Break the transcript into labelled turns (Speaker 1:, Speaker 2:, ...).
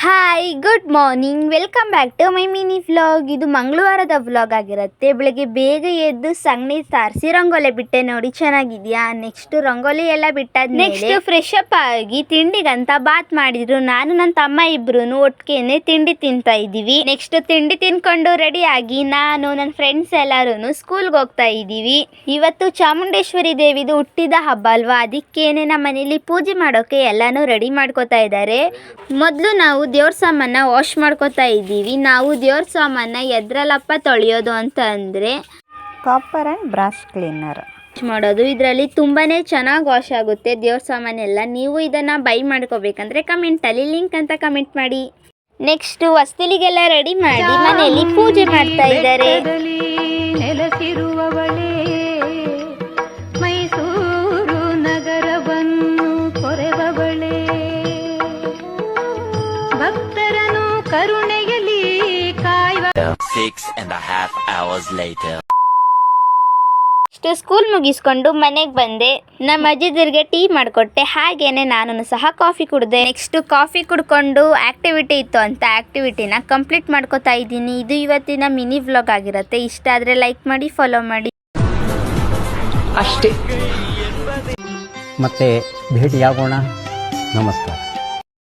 Speaker 1: Hi, good morning. Welcome back to my mini vlog. ಇದು ಮಂಗಳವಾರದ vlog ಆಗಿರುತ್ತೆ. ಬೆಳಗ್ಗೆ ಬೇಗ ಎದ್ದು ಸಗಣಿ ಸಾರಿಸಿ ರಂಗೋಲಿ ಬಿಟ್ಟೆ ನೋಡಿ, ಚೆನ್ನಾಗಿದೆಯಾ? ನೆಕ್ಸ್ಟ್ ರಂಗೋಲಿ ಎಲ್ಲ ಬಿಟ್ಟಾದ ನೆಕ್ಸ್ಟ್ ಫ್ರೆಶ್ ಅಪ್ ಆಗಿ ತಿಂಡಿಗಂತ ಬಾತ್ ಮಾಡಿದ್ರು. ನಾನು ನನ್ನ ತಮ್ಮ ಇಬ್ರು ಒಟ್ಟಿಗೆನೆ ತಿಂಡಿ ತಿಂತಾ ಇದ್ದೀವಿ. ನೆಕ್ಸ್ಟ್ ತಿಂಡಿ ತಿನ್ಕೊಂಡು ರೆಡಿ ಆಗಿ ನಾನು ನನ್ನ ಫ್ರೆಂಡ್ಸ್ ಎಲ್ಲರೂ ಸ್ಕೂಲ್ಗೆ ಹೋಗ್ತಾ ಇದ್ದೀವಿ. ಇವತ್ತು ಚಾಮುಂಡೇಶ್ವರಿ ದೇವಿದು ಹುಟ್ಟಿದ ಹಬ್ಬ ಅಲ್ವಾ, ಅದಕ್ಕೇನೆ ನಮ್ಮ ಮನೇಲಿ ಪೂಜೆ ಮಾಡೋಕೆ ಎಲ್ಲಾನು ರೆಡಿ ಮಾಡ್ಕೋತಾ ಇದ್ದಾರೆ. ಮೊದಲು ನಾವು ದೇವ್ರ ಸಾಮಾನ ವಾಶ್ ಮಾಡ್ಕೋತಾ ಇದ್ದೀವಿ. ನಾವು ದೇವ್ರ ಸಾಮಾನ ಎದ್ರಲ್ಲಪ್ಪ ತೊಳೆಯೋದು ಅಂತ ಅಂದರೆ
Speaker 2: ಕಾಪರ್ ಆ್ಯಂಡ್ ಬ್ರಾಸ್ ಕ್ಲೀನರ್
Speaker 1: ಮಾಡೋದು. ಇದರಲ್ಲಿ ತುಂಬಾ ಚೆನ್ನಾಗಿ ವಾಶ್ ಆಗುತ್ತೆ ದೇವ್ರ ಸಾಮಾನೆಲ್ಲ. ನೀವು ಇದನ್ನು ಬೈ ಮಾಡ್ಕೋಬೇಕಂದ್ರೆ ಕಮೆಂಟಲ್ಲಿ ಲಿಂಕ್ ಅಂತ ಕಮೆಂಟ್ ಮಾಡಿ. ನೆಕ್ಸ್ಟ್ ಹೊಸ್ತಿಲಿಗೆಲ್ಲ ರೆಡಿ ಮಾಡಿ ಮನೆಯಲ್ಲಿ ಪೂಜೆ ಮಾಡ್ತಾ ಇದ್ದಾರೆ.
Speaker 3: ಮೈಸೂರು ನಗರವನ್ನು ಕೊರೆವವಳೆ, ಭಕ್ತರನು ಕರುಣೆಯಲ್ಲಿ ಕಾಯುವ.
Speaker 4: 6.5 hours later.
Speaker 1: ಸ್ಕೂಲ್ ಮುಗಿಸ್ಕೊಂಡು ಮನೆಗೆ ಬಂದೆ. ನಮ್ಮ ಅಜ್ಜಿದಿರಿಗೆ ಟೀ ಮಾಡಿಕೊಟ್ಟೆ, ಹಾಗೇನೆ ನಾನು ಸಹ ಕಾಫಿ ಕುಡಿದೆ. ನೆಕ್ಸ್ಟ್ ಕಾಫಿ ಕುಡ್ಕೊಂಡು ಆ್ಯಕ್ಟಿವಿಟಿ ಇತ್ತು ಅಂತ ಆ್ಯಕ್ಟಿವಿಟಿನ ಕಂಪ್ಲೀಟ್ ಮಾಡ್ಕೋತಾ ಇದ್ದೀನಿ. ಇದು ಇವತ್ತಿನ ಮಿನಿ ವ್ಲಾಗ್ ಆಗಿರುತ್ತೆ. ಇಷ್ಟ ಆದರೆ ಲೈಕ್ ಮಾಡಿ, ಫಾಲೋ ಮಾಡಿ.
Speaker 5: ಅಷ್ಟೇ, ಮತ್ತೆ ಭೇಟಿಯಾಗೋಣ. ನಮಸ್ಕಾರ.